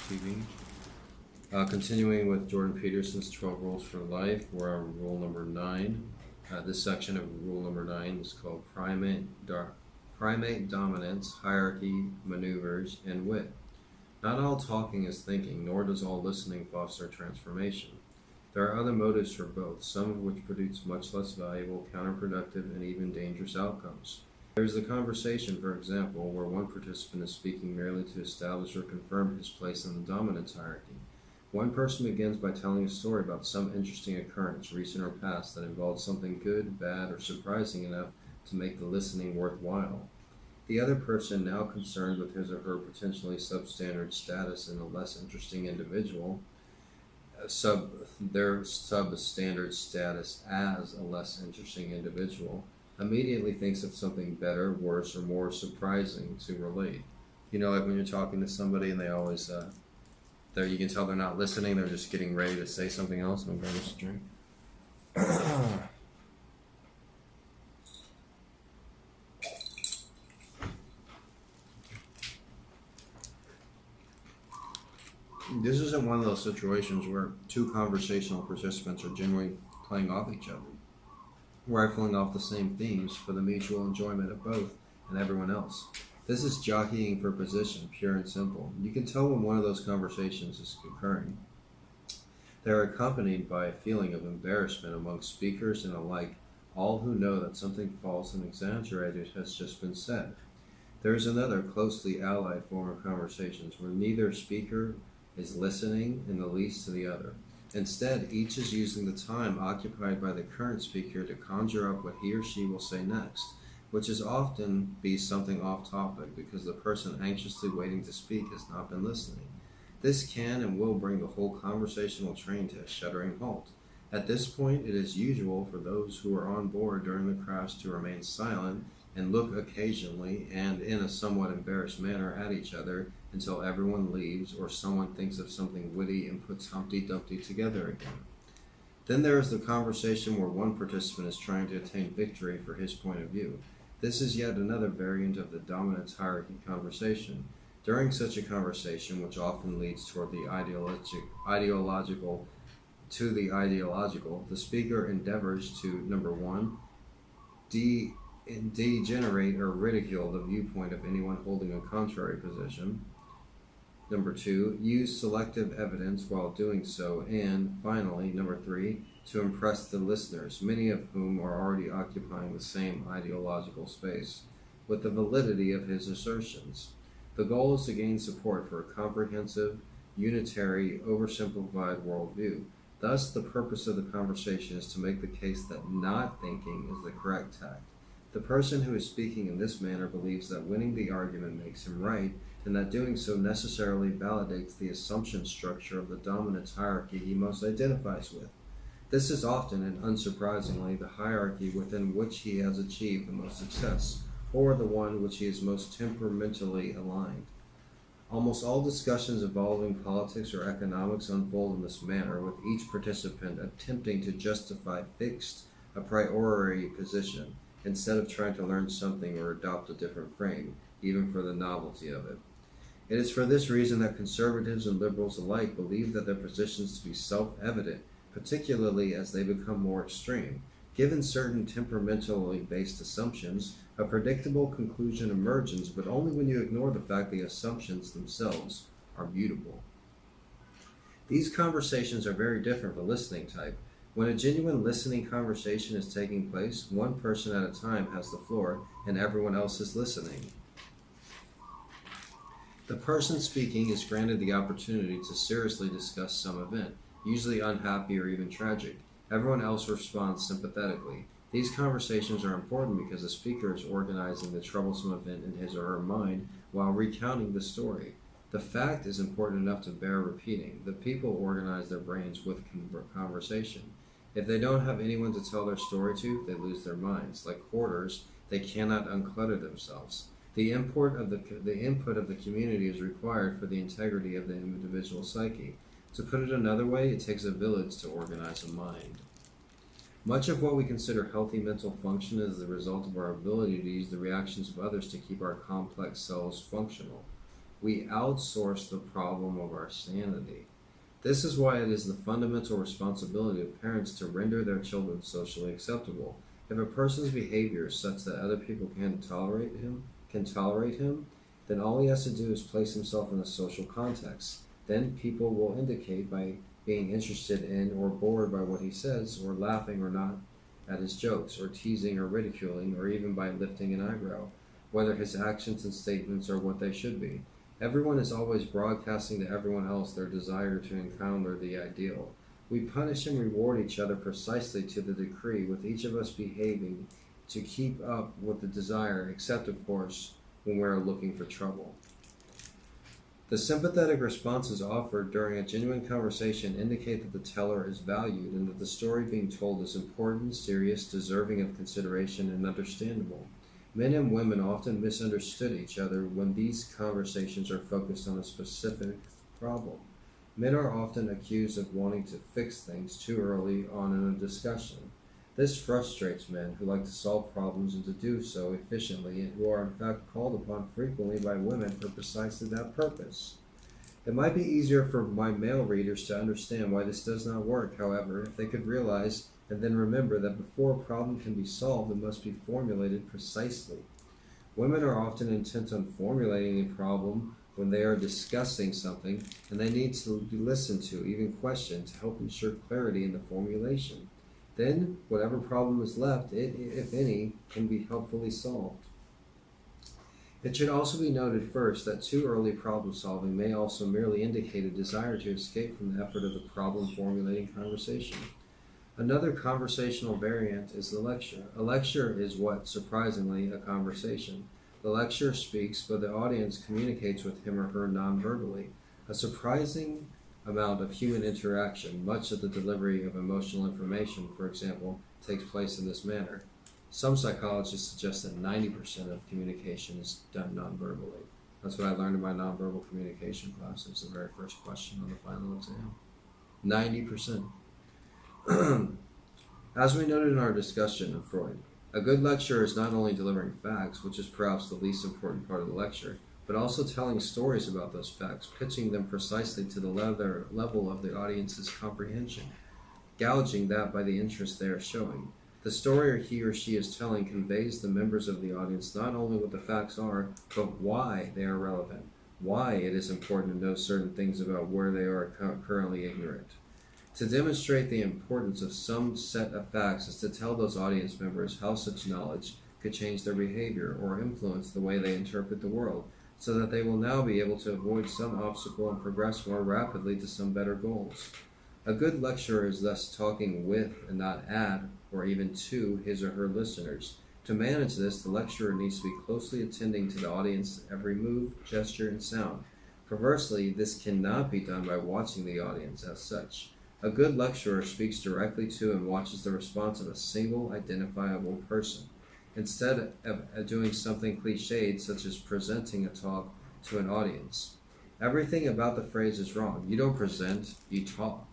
TV. Continuing with Jordan Peterson's 12 Rules for Life, we're on rule number 9. This section of rule number 9 is called Primate Dominance, Hierarchy, Maneuvers, and Wit. Not all talking is thinking, nor does all listening foster transformation. There are other motives for both, some of which produce much less valuable, counterproductive, and even dangerous outcomes. There is the conversation, for example, where one participant is speaking merely to establish or confirm his place in the dominance hierarchy. One person begins by telling a story about some interesting occurrence, recent or past, that involved something good, bad, or surprising enough to make the listening worthwhile. The other person, now concerned with his or her potentially substandard status in a less interesting individual, their substandard status as a less interesting individual, immediately thinks of something better, worse, or more surprising to relate. You know, like when you're talking to somebody and they always, you can tell they're not listening, they're just getting ready to say something else. I'm going to grab this drink. This isn't one of those situations where two conversational participants are generally playing off each other, rifling off the same themes for the mutual enjoyment of both and everyone else. This is jockeying for position, pure and simple. You can tell when one of those conversations is occurring. They are accompanied by a feeling of embarrassment among speakers and alike, all who know that something false and exaggerated has just been said. There is another closely allied form of conversations where neither speaker is listening in the least to the other. Instead, each is using the time occupied by the current speaker to conjure up what he or she will say next, which is often be something off topic because the person anxiously waiting to speak has not been listening. This can and will bring the whole conversational train to a shuddering halt. At this point, it is usual for those who are on board during the crash to remain silent and look occasionally and in a somewhat embarrassed manner at each other until everyone leaves or someone thinks of something witty and puts Humpty Dumpty together again. Then there is the conversation where one participant is trying to attain victory for his point of view. This is yet another variant of the dominance hierarchy conversation. During such a conversation, which often leads toward the ideological, the speaker endeavors to, number one, degenerate or ridicule the viewpoint of anyone holding a contrary position. Number 2, use selective evidence while doing so. And finally, number 3, to impress the listeners, many of whom are already occupying the same ideological space, with the validity of his assertions. The goal is to gain support for a comprehensive, unitary, oversimplified worldview. Thus, the purpose of the conversation is to make the case that not thinking is the correct tact. The person who is speaking in this manner believes that winning the argument makes him right, and that doing so necessarily validates the assumption structure of the dominance hierarchy he most identifies with. This is often, and unsurprisingly, the hierarchy within which he has achieved the most success, or the one which he is most temperamentally aligned. Almost all discussions involving politics or economics unfold in this manner, with each participant attempting to justify fixed a priori position, instead of trying to learn something or adopt a different frame, even for the novelty of it. It is for this reason that conservatives and liberals alike believe that their positions to be self-evident, particularly as they become more extreme. Given certain temperamentally based assumptions, a predictable conclusion emerges, but only when you ignore the fact the assumptions themselves are mutable. These conversations are very different from the listening type. When a genuine listening conversation is taking place, one person at a time has the floor and everyone else is listening. The person speaking is granted the opportunity to seriously discuss some event, usually unhappy or even tragic. Everyone else responds sympathetically. These conversations are important because the speaker is organizing the troublesome event in his or her mind while recounting the story. The fact is important enough to bear repeating. The people organize their brains with conversation. If they don't have anyone to tell their story to, they lose their minds. Like hoarders, they cannot unclutter themselves. The input of the community is required for the integrity of the individual psyche. To put it another way, it takes a village to organize a mind. Much of what we consider healthy mental function is the result of our ability to use the reactions of others to keep our complex selves functional. We outsource the problem of our sanity. This is why it is the fundamental responsibility of parents to render their children socially acceptable. If a person's behavior is such that other people can tolerate him, then all he has to do is place himself in a social context. Then people will indicate by being interested in or bored by what he says, or laughing or not at his jokes, or teasing or ridiculing, or even by lifting an eyebrow, whether his actions and statements are what they should be. Everyone is always broadcasting to everyone else their desire to encounter the ideal. We punish and reward each other precisely to the degree, with each of us behaving to keep up with the desire, except, of course, when we are looking for trouble. The sympathetic responses offered during a genuine conversation indicate that the teller is valued and that the story being told is important, serious, deserving of consideration, and understandable. Men and women often misunderstood each other when these conversations are focused on a specific problem. Men are often accused of wanting to fix things too early on in a discussion. This frustrates men who like to solve problems and to do so efficiently, and who are in fact called upon frequently by women for precisely that purpose. It might be easier for my male readers to understand why this does not work, however, if they could realize and then remember that before a problem can be solved, it must be formulated precisely. Women are often intent on formulating a problem when they are discussing something, and they need to be listened to, even questioned, to help ensure clarity in the formulation. Then, whatever problem is left, if any, can be helpfully solved. It should also be noted first that too early problem solving may also merely indicate a desire to escape from the effort of the problem formulating conversation. Another conversational variant is the lecture. A lecture is what, surprisingly, a conversation. The lecturer speaks, but the audience communicates with him or her non-verbally. A surprising amount of human interaction, much of the delivery of emotional information, for example, takes place in this manner. Some psychologists suggest that 90% of communication is done non-verbally. That's what I learned in my non-verbal communication class. It was the very first question on the final exam. 90%. As we noted in our discussion of Freud, a good lecturer is not only delivering facts, which is perhaps the least important part of the lecture, but also telling stories about those facts, pitching them precisely to the level of the audience's comprehension, gouging that by the interest they are showing. The story he or she is telling conveys the members of the audience not only what the facts are, but why they are relevant, why it is important to know certain things about where they are currently ignorant. To demonstrate the importance of some set of facts is to tell those audience members how such knowledge could change their behavior or influence the way they interpret the world, so that they will now be able to avoid some obstacle and progress more rapidly to some better goals. A good lecturer is thus talking with and not at or even to his or her listeners. To manage this, the lecturer needs to be closely attending to the audience's every move, gesture, and sound. Perversely, this cannot be done by watching the audience as such. A good lecturer speaks directly to and watches the response of a single identifiable person, instead of doing something cliched such as presenting a talk to an audience. Everything about the phrase is wrong. You don't present, you talk.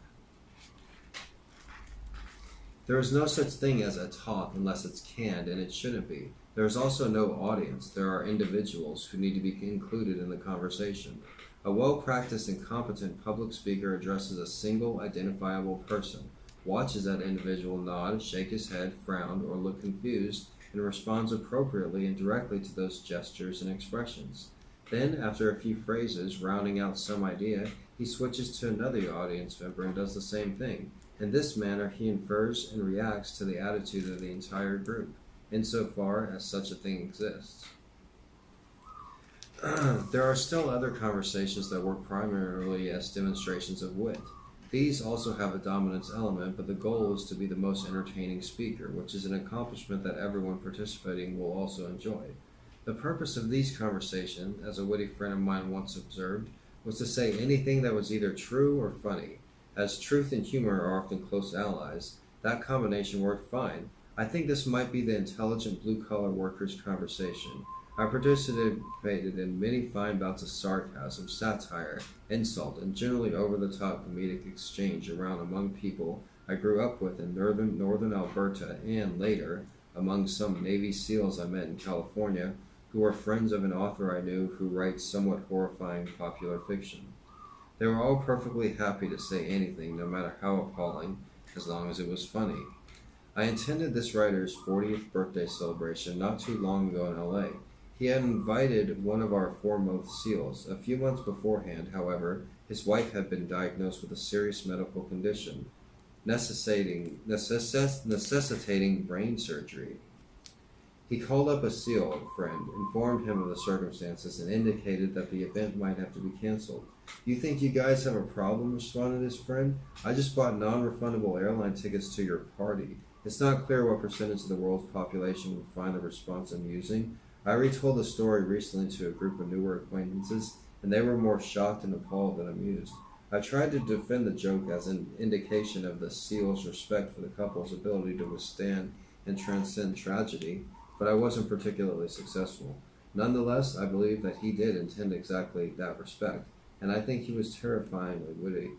There is no such thing as a talk unless it's canned, and it shouldn't be. There is also no audience. There are individuals who need to be included in the conversation. A well-practiced and competent public speaker addresses a single identifiable person, watches that individual nod, shake his head, frown, or look confused, and responds appropriately and directly to those gestures and expressions. Then, after a few phrases, rounding out some idea, he switches to another audience member and does the same thing. In this manner, he infers and reacts to the attitude of the entire group, insofar as such a thing exists. There are still other conversations that work primarily as demonstrations of wit. These also have a dominance element, but the goal is to be the most entertaining speaker, which is an accomplishment that everyone participating will also enjoy. The purpose of these conversations, as a witty friend of mine once observed, was to say anything that was either true or funny. As truth and humor are often close allies, that combination worked fine. I think this might be the intelligent blue-collar workers' conversation. I participated in many fine bouts of sarcasm, satire, insult, and generally over-the-top comedic exchange around among people I grew up with in northern Alberta and, later, among some Navy SEALs I met in California, who were friends of an author I knew who writes somewhat horrifying popular fiction. They were all perfectly happy to say anything, no matter how appalling, as long as it was funny. I attended this writer's 40th birthday celebration not too long ago in LA. He had invited one of our foremost SEALs. A few months beforehand, however, his wife had been diagnosed with a serious medical condition, necessitating brain surgery. He called up a SEAL friend, informed him of the circumstances, and indicated that the event might have to be canceled. "You think you guys have a problem?" responded his friend. "I just bought non-refundable airline tickets to your party." It's not clear what percentage of the world's population would find the response amusing. I retold the story recently to a group of newer acquaintances, and they were more shocked and appalled than amused. I tried to defend the joke as an indication of the SEAL's respect for the couple's ability to withstand and transcend tragedy, but I wasn't particularly successful. Nonetheless, I believe that he did intend exactly that respect, and I think he was terrifyingly witty.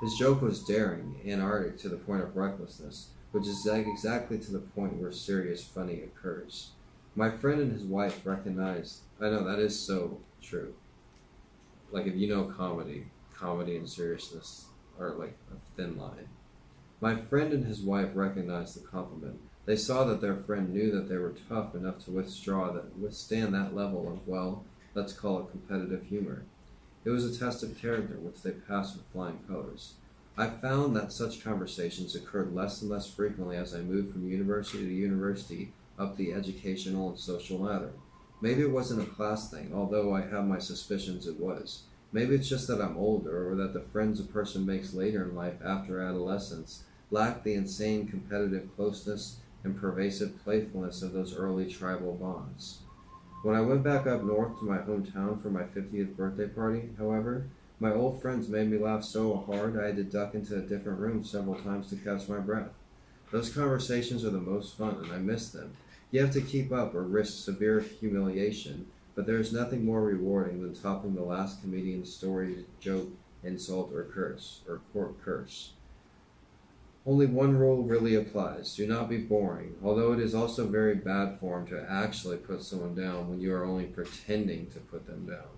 His joke was daring, anarchic to the point of recklessness, which is exactly to the point where serious funny occurs. My friend and his wife recognized, I know that is so true. Like if you know comedy and seriousness are like a thin line. My friend and his wife recognized the compliment. They saw that their friend knew that they were tough enough to withstand that level of, well, let's call it competitive humor. It was a test of character which they passed with flying colors. I found that such conversations occurred less and less frequently as I moved from university to university up the educational and social ladder. Maybe it wasn't a class thing, although I have my suspicions it was. Maybe it's just that I'm older, or that the friends a person makes later in life after adolescence lack the insane competitive closeness and pervasive playfulness of those early tribal bonds. When I went back up north to my hometown for my 50th birthday party, however, my old friends made me laugh so hard I had to duck into a different room several times to catch my breath. Those conversations are the most fun, and I miss them. You have to keep up or risk severe humiliation, but there is nothing more rewarding than topping the last comedian's story, joke, insult, or court curse. Only one rule really applies. Do not be boring, although it is also very bad form to actually put someone down when you are only pretending to put them down.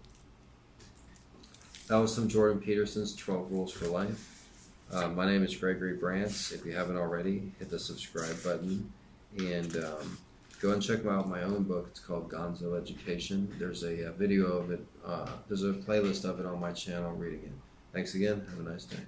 That was some Jordan Peterson's 12 Rules for Life. My name is Gregory Brandt. If you haven't already, hit the subscribe button. And go and check out my own book. It's called Gonzo Education. There's a video of it. There's a playlist of it on my channel reading it. Thanks again. Have a nice day.